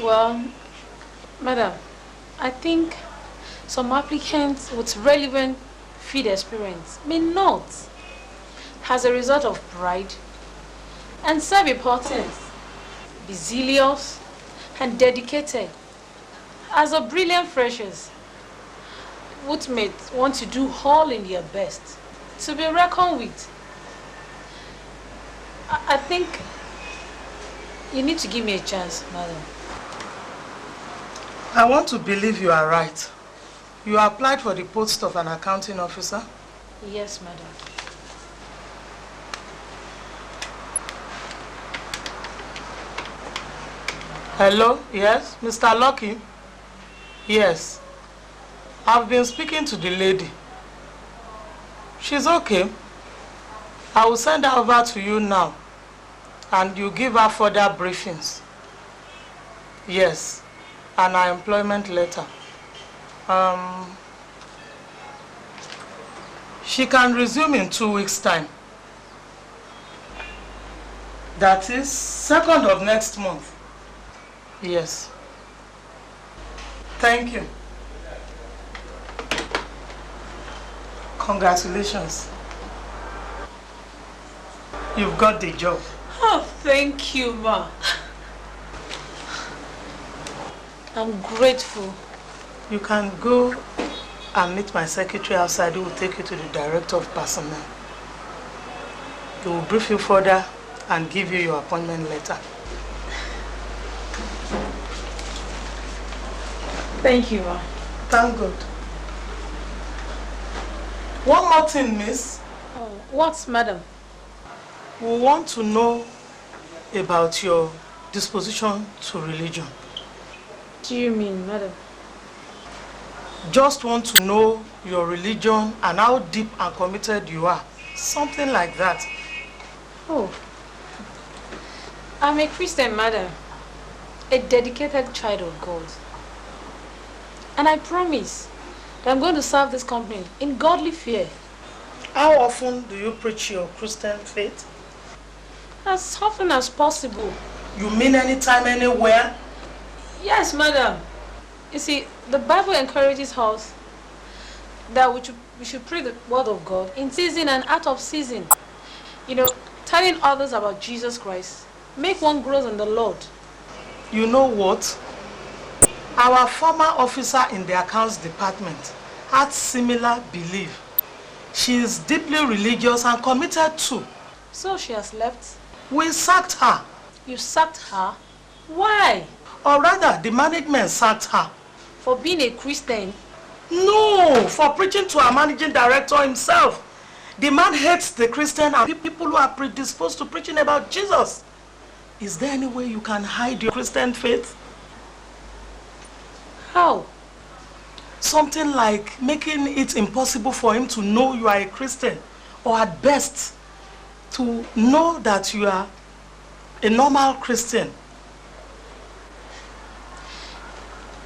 Well, madam, I think some applicants with relevant field experience may not, as a result of pride and self-importance, be zealous and dedicated. As a brilliant freshers, would want to do all in their best to be reckoned with. I think you need to give me a chance, madam. I want to believe you are right. You applied for the post of an accounting officer? Yes, madam. Hello? Yes? Mr. Lucky? Yes. I've been speaking to the lady. She's okay. I will send her over to you now. And you give her further briefings. Yes. And her employment letter. She can resume in 2 weeks' time. That is 2nd of next month. Yes. Thank you. Congratulations. You've got the job. Oh, thank you, ma. I'm grateful. You can go and meet my secretary outside who will take you to the director of personnel. He will brief you further and give you your appointment letter. Thank you, ma. Thank God. One more thing, miss. Oh, what, madam? We want to know about your disposition to religion. What do you mean, madam? Just want to know your religion and how deep and committed you are. Something like that. Oh. I'm a Christian, madam. A dedicated child of God. And I promise that I'm going to serve this company in godly fear. How often do you preach your Christian faith? As often as possible. You mean anytime, anywhere? Yes, madam. You see, the Bible encourages us that we should pray the word of God in season and out of season. You know, telling others about Jesus Christ. Make one grow in the Lord. You know what? Our former officer in the accounts department had similar belief. She is deeply religious and committed too. So she has left? We sacked her. You sacked her? Why? Or rather, the management sacked her. For being a Christian? No, for preaching to our managing director himself. The man hates the Christian and people who are predisposed to preaching about Jesus. Is there any way you can hide your Christian faith? How? Something like making it impossible for him to know you are a Christian, or at best, to know that you are a normal Christian.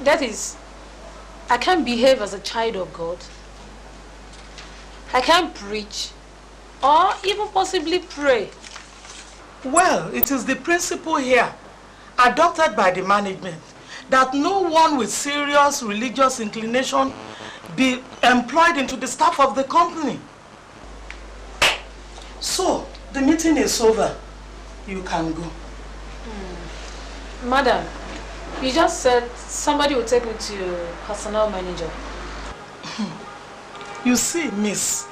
That is, I can't behave as a child of God. I can't preach, or even possibly pray. Well, it is the principle here, adopted by the management, that no one with serious religious inclination be employed into the staff of the company. So, the meeting is over. You can go. Madam, you just said somebody will take me to your personnel manager. You see, miss,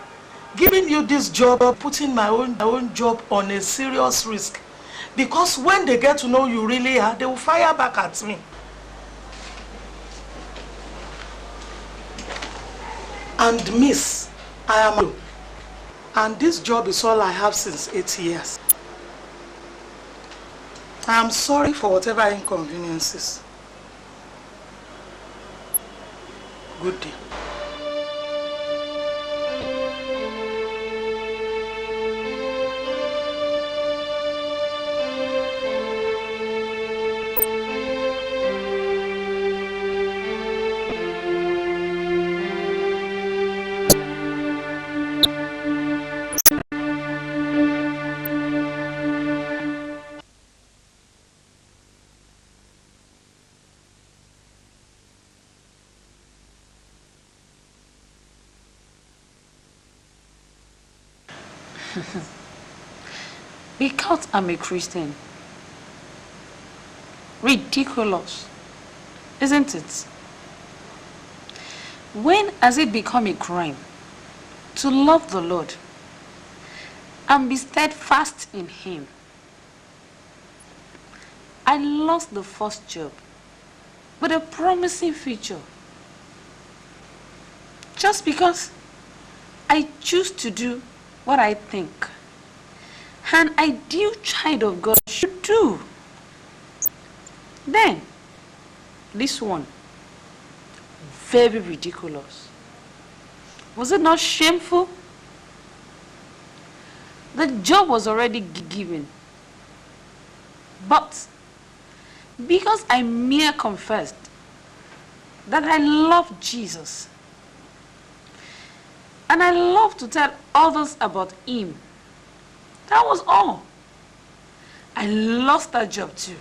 giving you this job, putting my own job on a serious risk. Because when they get to know you really are, they will fire back at me. And miss, I am you. And this job is all I have since 8 years. I am sorry for whatever inconveniences. Good day. Because I'm a Christian. Ridiculous, isn't it? When has it become a crime to love the Lord and be steadfast in Him? I lost the first job with a promising future just because I choose to do what I think an ideal child of God should do. Then, this one, very ridiculous. Was it not shameful? The job was already given. But because I mere confessed that I love Jesus and I love to tell others about Him, that was all. I lost that job too.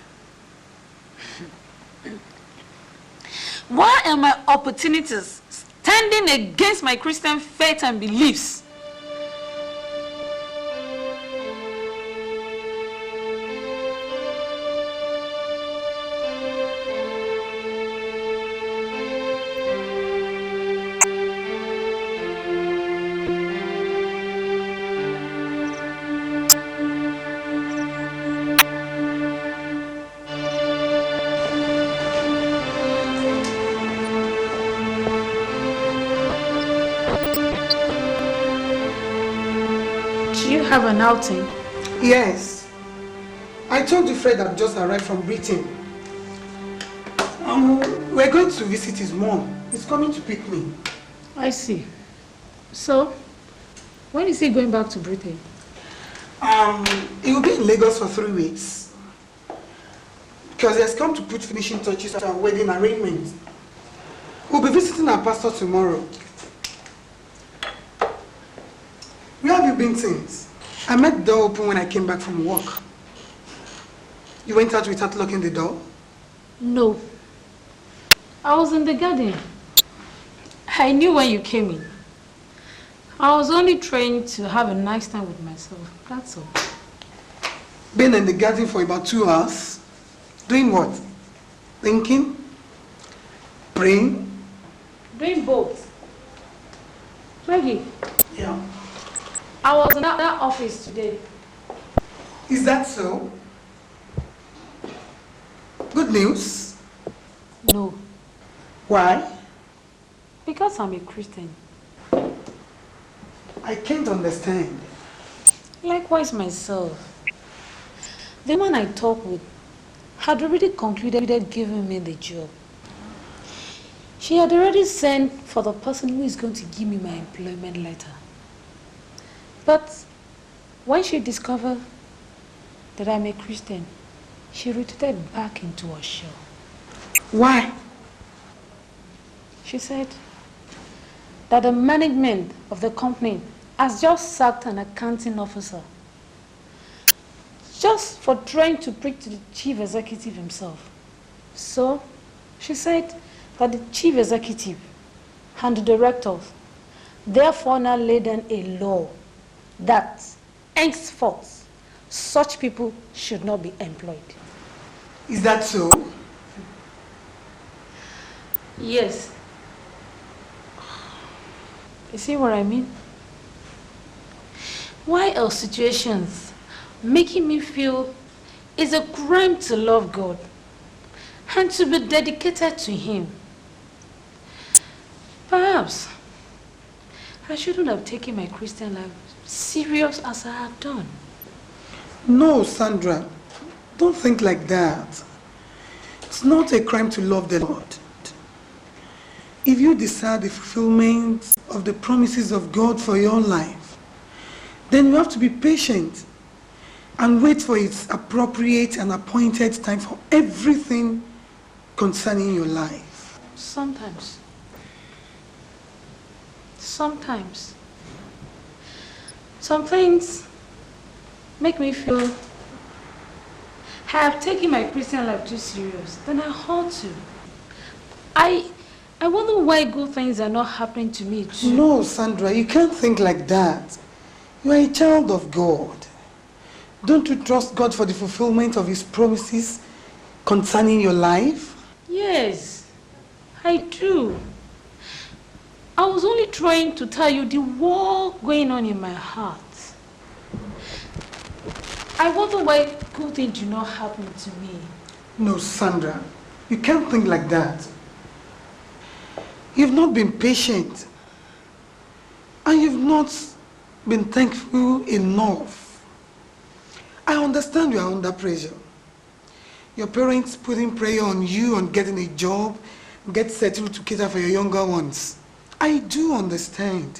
Why are my opportunities standing against my Christian faith and beliefs? Do you have an outing? Yes. I told you Fred had just arrived from Britain. We're going to visit his mom. He's coming to pick me. I see. So, when is he going back to Britain? He will be in Lagos for 3 weeks. Because he has come to put finishing touches to our wedding arrangements. We'll be visiting our pastor tomorrow. Where have you been since? I met the door open when I came back from work. You went out without locking the door? No. I was in the garden. I knew when you came in. I was only trying to have a nice time with myself. That's all. Been in the garden for about 2 hours? Doing what? Thinking? Praying? Doing both. Maggie. Yeah. I was in that office today. Is that so? Good news? No. Why? Because I'm a Christian. I can't understand. Likewise myself. The one I talked with had already concluded giving me the job. She had already sent for the person who is going to give me my employment letter. But when she discovered that I'm a Christian, she retreated back into her shell. Why? She said that the management of the company has just sacked an accounting officer just for trying to preach to the chief executive himself. So she said that the chief executive and the directors therefore now laid down a law that henceforth such people should not be employed. Is that so? Yes. You see what I mean? Why are situations making me feel it's a crime to love God and to be dedicated to Him? Perhaps I shouldn't have taken my Christian life serious as I have done. No, Sandra. Don't think like that. It's not a crime to love the Lord. If you desire the fulfillment of the promises of God for your life, then you have to be patient and wait for its appropriate and appointed time for everything concerning your life. Sometimes. Some things make me feel I have taken my Christian life too serious than I ought to. I wonder why good things are not happening to me too. No, Sandra, you can't think like that. You are a child of God. Don't you trust God for the fulfillment of His promises concerning your life? Yes, I do. I was only trying to tell you the war going on in my heart. I wonder why good things do not happen to me. No, Sandra, you can't think like that. You've not been patient. And you've not been thankful enough. I understand you are under pressure. Your parents putting pressure on you on getting a job, get settled to cater for your younger ones. I do understand.